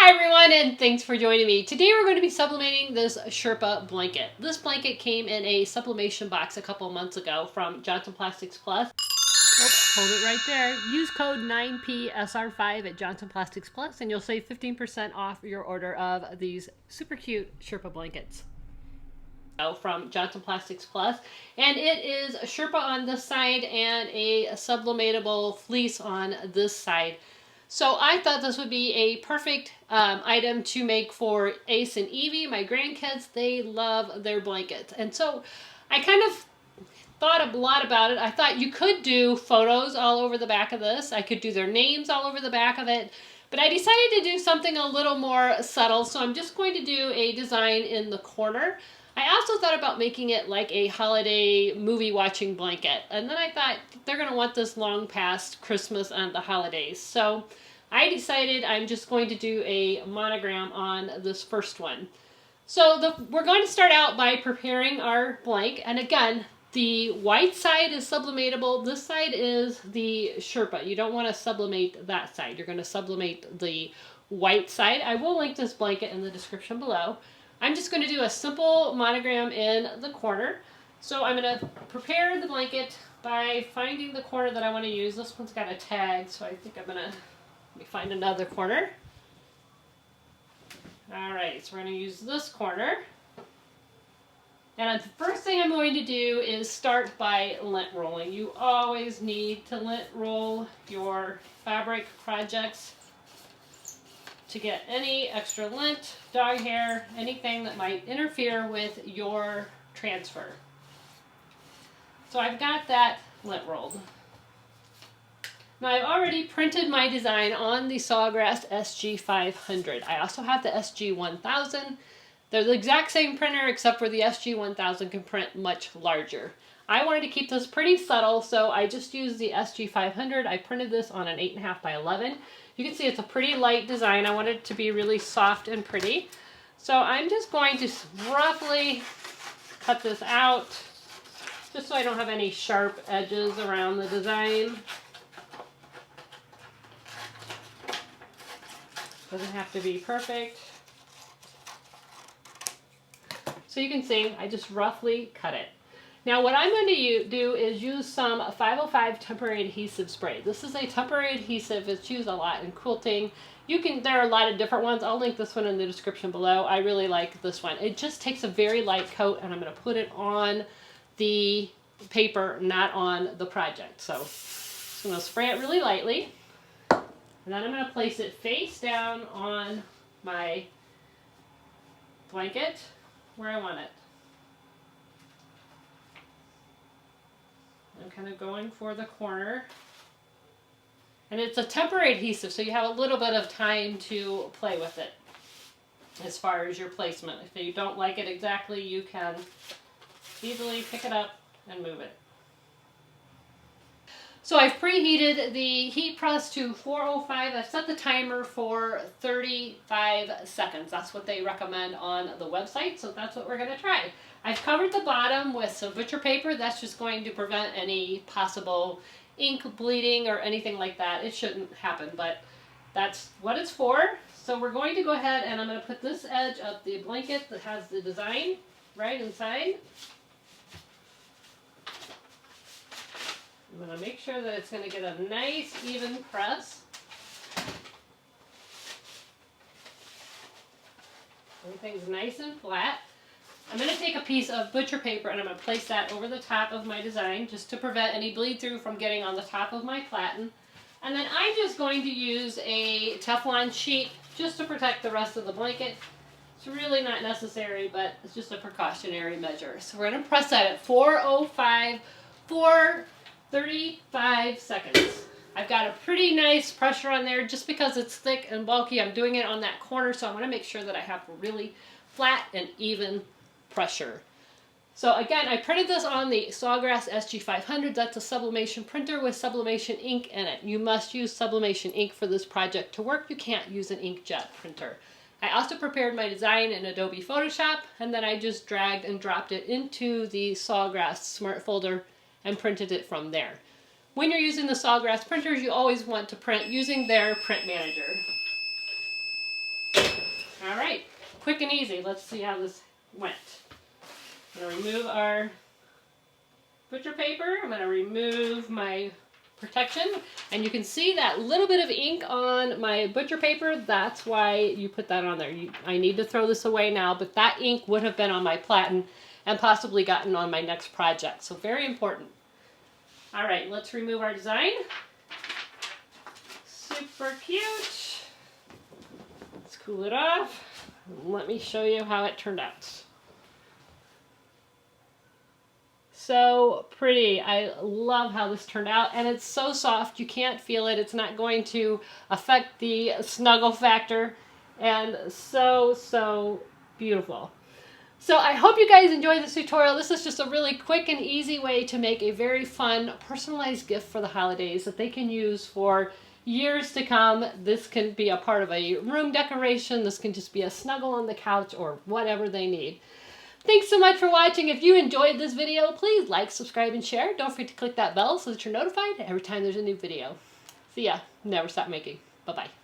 Hi everyone, and thanks for joining me. Today we're going to be sublimating this Sherpa blanket. This blanket came in a sublimation box a couple months ago from Johnson Plastics Plus. Oops, hold it right there. Use code 9PSR5 at Johnson Plastics Plus and you'll save 15% off your order of these super cute Sherpa blankets from Johnson Plastics Plus. And it is a Sherpa on this side and a sublimatable fleece on this side. So I thought this would be a perfect item to make for Ace and Evie, my grandkids. They love their blankets. And so I kind of thought a lot about it. I thought you could do photos all over the back of this. I could do their names all over the back of it. But I decided to do something a little more subtle. So I'm just going to do a design in the corner. I also thought about making it like a holiday movie watching blanket. And then I thought they're going to want this long past Christmas and the holidays. So I decided I'm just going to do a monogram on this first one. So we're going to start out by preparing our blank. And again, the white side is sublimatable. This side is the Sherpa. You don't want to sublimate that side. You're going to sublimate the white side. I will link this blanket in the description below. I'm just going to do a simple monogram in the corner. So I'm going to prepare the blanket by finding the corner that I want to use. This one's got a tag, so I think I'm going to, let me find another corner. Alright, so we're going to use this corner. And the first thing I'm going to do is start by lint rolling. You always need to lint roll your fabric projects to get any extra lint, dog hair, anything that might interfere with your transfer. So I've got that lint rolled. Now I've already printed my design on the Sawgrass SG500. I also have the SG1000. They're the exact same printer except for the SG1000 can print much larger. I wanted to keep this pretty subtle, so I just used the SG500. I printed this on an 8.5 by 11. You can see it's a pretty light design. I wanted it to be really soft and pretty. So I'm just going to roughly cut this out, just so I don't have any sharp edges around the design. Doesn't have to be perfect. So you can see, I just roughly cut it. Now what I'm going to do is use some 505 temporary adhesive spray. This is a temporary adhesive. It's used a lot in quilting. There are a lot of different ones. I'll link this one in the description below. I really like this one. It just takes a very light coat and I'm going to put it on the paper, not on the project. So I'm just going to spray it really lightly. And then I'm going to place it face down on my blanket where I want it. I'm kind of going for the corner. And it's a temporary adhesive, so you have a little bit of time to play with it as far as your placement. If you don't like it exactly, you can easily pick it up and move it. So I've preheated the heat press to 405. I've set the timer for 35 seconds. That's what they recommend on the website, so that's what we're going to try. I've covered the bottom with some butcher paper. That's just going to prevent any possible ink bleeding or anything like that. It shouldn't happen, but that's what it's for. So we're going to go ahead and I'm going to put this edge of the blanket that has the design right inside. I'm going to make sure that it's going to get a nice even press. Everything's nice and flat. I'm going to take a piece of butcher paper and I'm going to place that over the top of my design just to prevent any bleed through from getting on the top of my platen. And then I'm just going to use a Teflon sheet just to protect the rest of the blanket. It's really not necessary, but it's just a precautionary measure. So we're going to press that at 405 for 35 seconds. I've got a pretty nice pressure on there just because it's thick and bulky. I'm doing it on that corner, so I want to make sure that I have really flat and even pressure. So again, I printed this on the Sawgrass SG500. That's a sublimation printer with sublimation ink in it. You must use sublimation ink for this project to work. You can't use an inkjet printer. I also prepared my design in Adobe Photoshop, and then I just dragged and dropped it into the Sawgrass Smart Folder and printed it from there. When you're using the Sawgrass printers, you always want to print using their print manager. All right, quick and easy. Let's see how this went. I'm going to remove our butcher paper. I'm going to remove my protection, and you can see that little bit of ink on my butcher paper. That's why you put that on there. I need to throw this away now, but that ink would have been on my platen and possibly gotten on my next project. So very important. All right, let's remove our design. Super cute. Let's cool it off. Let me show you how it turned out. So pretty. I love how this turned out, and it's so soft you can't feel it. It's not going to affect the snuggle factor, and so beautiful. So I hope you guys enjoyed this tutorial. This is just a really quick and easy way to make a very fun personalized gift for the holidays that they can use for years to come. This can be a part of a room decoration. This can just be a snuggle on the couch or whatever they need. Thanks so much for watching. If you enjoyed this video, please like, subscribe, and share. Don't forget to click that bell so that you're notified every time there's a new video. See ya. Never stop making. Bye-bye.